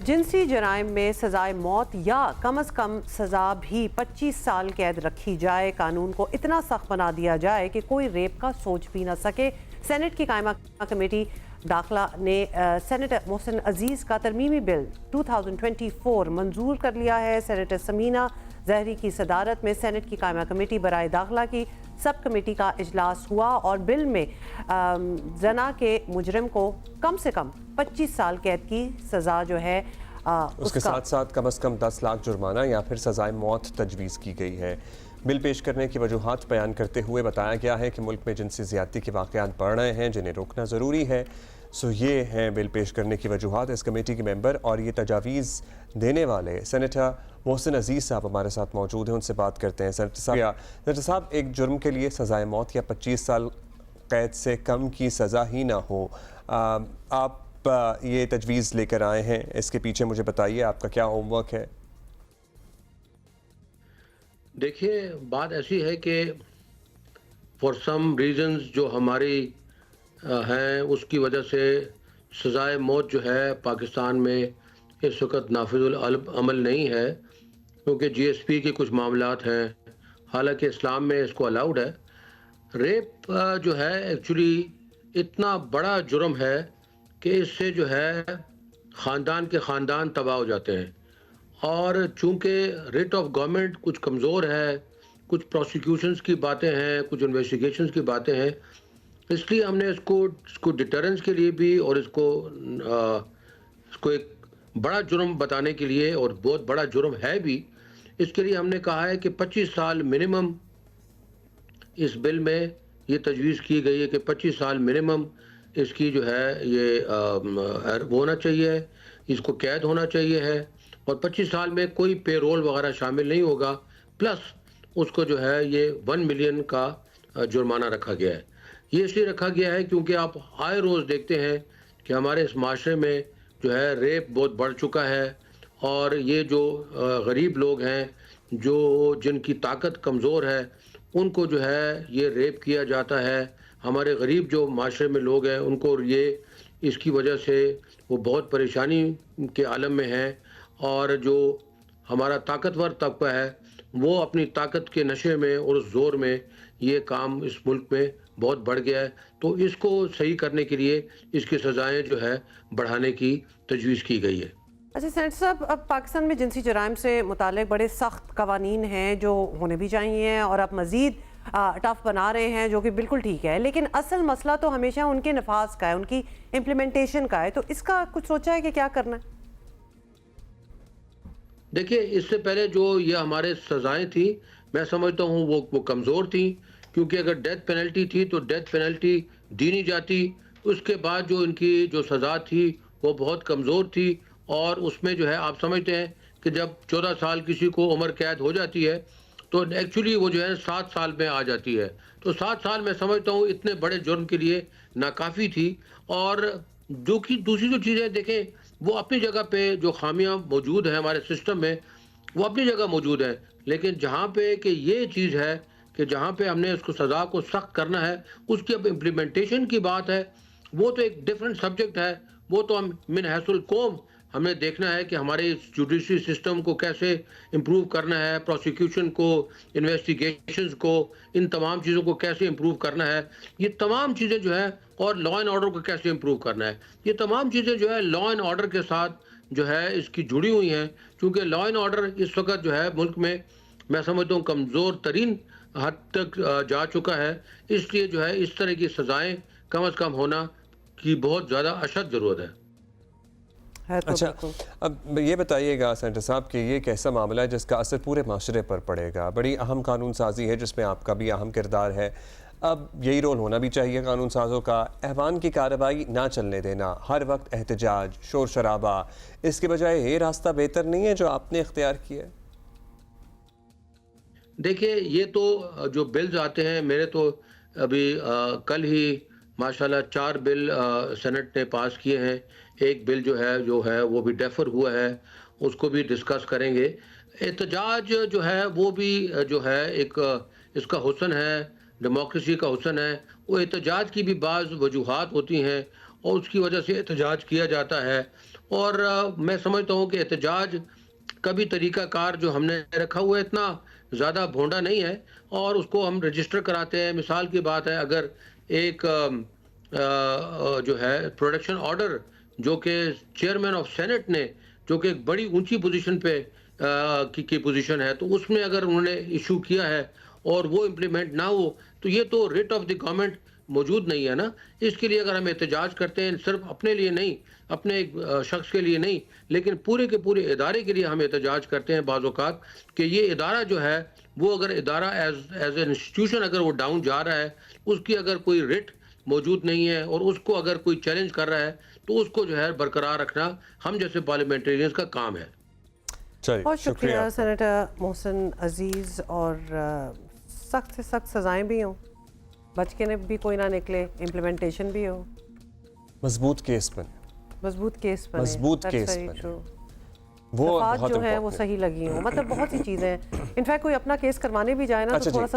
जिनसी जराइम में सजाए मौत या कम अज़ कम सज़ा भी 25 साल कैद रखी जाए। कानून को इतना सख्त बना दिया जाए कि कोई रेप का सोच भी ना सके। सेनेट की कायमा कमेटी दाखिला ने सेनेटर मोहसिन अजीज़ का तरमीमी बिल 2024 मंजूर कर लिया है। सेनेटर समीना जहरी की सदारत में सेनेट की कायमा कमेटी बराए दाखिला की सब कमेटी का इजलास हुआ और बिल में जना के मुजरिम को कम से कम 25 साल कैद की सज़ा जो है उसके साथ साथ कम से कम 10 लाख जुर्माना या फिर सजाए मौत तजवीज़ की गई है। बिल पेश करने की वजूहात बयान करते हुए बताया गया है कि मुल्क में जिनसी ज़्यादती के वाक़यात बढ़ रहे हैं जिन्हें रोकना ज़रूरी है। सो ये हैं बिल पेश करने की वजूहात। इस कमेटी के मेंबर और ये तजावीज़ देने वाले सेनेटर मोहसिन अजीज़ साहब हमारे साथ मौजूद हैं, उनसे बात करते हैं। सेनेटर साहब, एक जुर्म के लिए सजाए मौत या 25 साल कैद से कम की सज़ा ही ना हो, आप ये तजवीज़ लेकर आए हैं, इसके पीछे मुझे बताइए आपका क्या होमवर्क है? देखिए, बात ऐसी है कि फॉर सम रीजंस जो हमारी हैं उसकी वजह से सजाए मौत जो है पाकिस्तान में इस वक्त नाफिजुल अमल नहीं है, क्योंकि जीएसपी के कुछ मामलात हैं। हालांकि इस्लाम में इसको अलाउड है। रेप जो है एक्चुअली इतना बड़ा जुर्म है कि इससे जो है ख़ानदान के ख़ानदान तबाह हो जाते हैं। और चूँकि रेट ऑफ गवर्नमेंट कुछ कमज़ोर है, कुछ प्रोसिक्यूशंस की बातें हैं, कुछ इन्वेस्टिगेशंस की बातें हैं, इसलिए हमने इसको डिटरेंस के लिए भी और इसको एक बड़ा जुर्म बताने के लिए, और बहुत बड़ा जुर्म है भी, इसके लिए हमने कहा है कि 25 साल मिनिमम इस बिल में ये तजवीज़ की गई है कि 25 साल मिनिमम इसकी जो है ये वो होना चाहिए, इसको कैद होना चाहिए है, और 25 साल में कोई पेरोल वगैरह शामिल नहीं होगा। प्लस उसको जो है ये 1 मिलियन का जुर्माना रखा गया है। ये इसलिए रखा गया है क्योंकि आप आए रोज़ देखते हैं कि हमारे इस माशरे में जो है रेप बहुत बढ़ चुका है, और ये जो गरीब लोग हैं, जो जिनकी ताकत कमज़ोर है, उनको जो है ये रेप किया जाता है। हमारे गरीब जो माशरे में लोग हैं उनको ये इसकी वजह से वो बहुत परेशानी के आलम में हैं, और जो हमारा ताकतवर तबका है वो अपनी ताकत के नशे में और उस जोर में ये काम इस मुल्क में बहुत बढ़ गया है। तो इसको सही करने के लिए इसकी सज़ाएं जो है बढ़ाने की तजवीज़ की गई है। अच्छा सेनेटर साहब, अब पाकिस्तान में जिनसी जराइम से मुतालिक बड़े सख्त कवानीन हैं जो होने भी चाहिए, और आप मज़ीद टफ बना रहे हैं, जो कि बिल्कुल ठीक है, लेकिन असल मसला तो हमेशा उनके नफाज का है, उनकी इम्प्लीमेंटेशन का है। तो इसका कुछ सोचा है कि क्या करना है? देखिए, इससे पहले जो ये हमारे सज़ाएं थी, मैं समझता हूँ वो कमज़ोर थी, क्योंकि अगर डेथ पेनल्टी थी तो डेथ पेनल्टी दी नहीं जाती। उसके बाद जो इनकी जो सज़ा थी वो बहुत कमज़ोर थी, और उसमें जो है आप समझते हैं कि जब 14 साल किसी को उम्र कैद हो जाती है तो एक्चुअली वो जो है 7 साल में आ जाती है। तो 7 साल मैं समझता हूँ इतने बड़े जुर्म के लिए नाकाफ़ी थी। और जो कि दूसरी जो चीज़ें देखें, वो अपनी जगह पे जो खामियां मौजूद है हमारे सिस्टम में, वो अपनी जगह मौजूद है, लेकिन जहाँ पे कि ये चीज़ है कि जहाँ पे हमने उसको सज़ा को सख्त करना है, उसकी अब इम्प्लीमेंटेशन की बात है, वो तो एक डिफरेंट सब्जेक्ट है। वो तो हम मिन हैसुल कौम हमें देखना है कि हमारे जुडिशरी सिस्टम को कैसे इम्प्रूव करना है, प्रोसिक्यूशन को, इन्वेस्टिगेशंस को, इन तमाम चीज़ों को कैसे इम्प्रूव करना है, ये तमाम चीज़ें जो है, और लॉ एंड ऑर्डर को कैसे इम्प्रूव करना है, ये तमाम चीज़ें जो है लॉ एंड ऑर्डर के साथ जो है इसकी जुड़ी हुई हैं। क्योंकि लॉ एंड ऑर्डर इस वक्त जो है मुल्क में मैं समझता हूँ कमज़ोर तरीन हद तक जा चुका है। इसलिए जो है इस तरह की सज़ाएँ कम अज़ कम होना की बहुत ज़्यादा अशद ज़रूरत है। तो अच्छा, अब ये बताइएगा सेनेटर साहब कि ये कैसा मामला है जिसका असर पूरे माशरे पर पड़ेगा? बड़ी अहम कानून साजी है जिसमें आपका भी अहम किरदार है। अब यही रोल होना भी चाहिए कानून साजों का, ऐवान की कार्रवाई ना चलने देना, हर वक्त एहतजाज, शोर शराबा, इसके बजाय ये रास्ता बेहतर नहीं है जो आपने इख्तियार किया है? देखिए, ये तो जो बिल्स आते हैं, मेरे तो अभी कल ही माशाल्लाह 4 बिल सेनेट ने पास किए हैं। एक बिल जो है वो भी डेफर हुआ है, उसको भी डिस्कस करेंगे। एहतजाज जो है वो भी जो है एक इसका हुस्न है, डेमोक्रेसी का हुस्न है। वो एहतजाज की भी बाज़ वजूहात होती हैं और उसकी वजह से एहतजाज किया जाता है, और मैं समझता हूँ कि एहतजाज कभी तरीकाकार जो हमने रखा हुआ है इतना ज़्यादा भोंडा नहीं है और उसको हम रजिस्टर कराते हैं। मिसाल की बात है, अगर एक जो है प्रोडक्शन ऑर्डर जो कि चेयरमैन ऑफ सेनेट ने, जो कि एक बड़ी ऊंची पोजीशन पे की पोजीशन है, तो उसमें अगर उन्होंने इशू किया है और वो इम्प्लीमेंट ना हो तो ये तो रिट ऑफ द गवर्नमेंट मौजूद नहीं है ना। इसके लिए अगर हम एहतजाज करते हैं, सिर्फ अपने लिए नहीं, अपने एक शख्स के लिए नहीं, लेकिन पूरे के पूरे इदारे के लिए हम एहतजाज करते हैं बाज़ औक़ात कि ये इदारा जो है वो अगर इदारा एज एन इंस्टीट्यूशन अगर वो डाउन जा रहा है, उसकी अगर कोई रिट मौजूद नहीं है और उसको अगर कोई चैलेंज कर रहा है तो उसको जो है बरकरार रखना हम जैसे पार्लियामेंटेरियंस का काम है। चलिए, बहुत शुक्रिया आपका। सेनेटर मोहसिन अजीज़। और सख्त से सख्त सज़ाएँ भी हों, बच के ने भी कोई ना निकले, इम्प्लीमेंटेशन भी हो, मजबूत केस बने, मजबूत केस बने। मजबूत That's केस very बने। true। वो दफात बहुत जो है वो important है। सही लगी हो, मतलब बहुत सी चीज़ें। इनफैक्ट कोई अपना केस करवाने भी जाए ना अच्छा तो थोड़ा जी, सा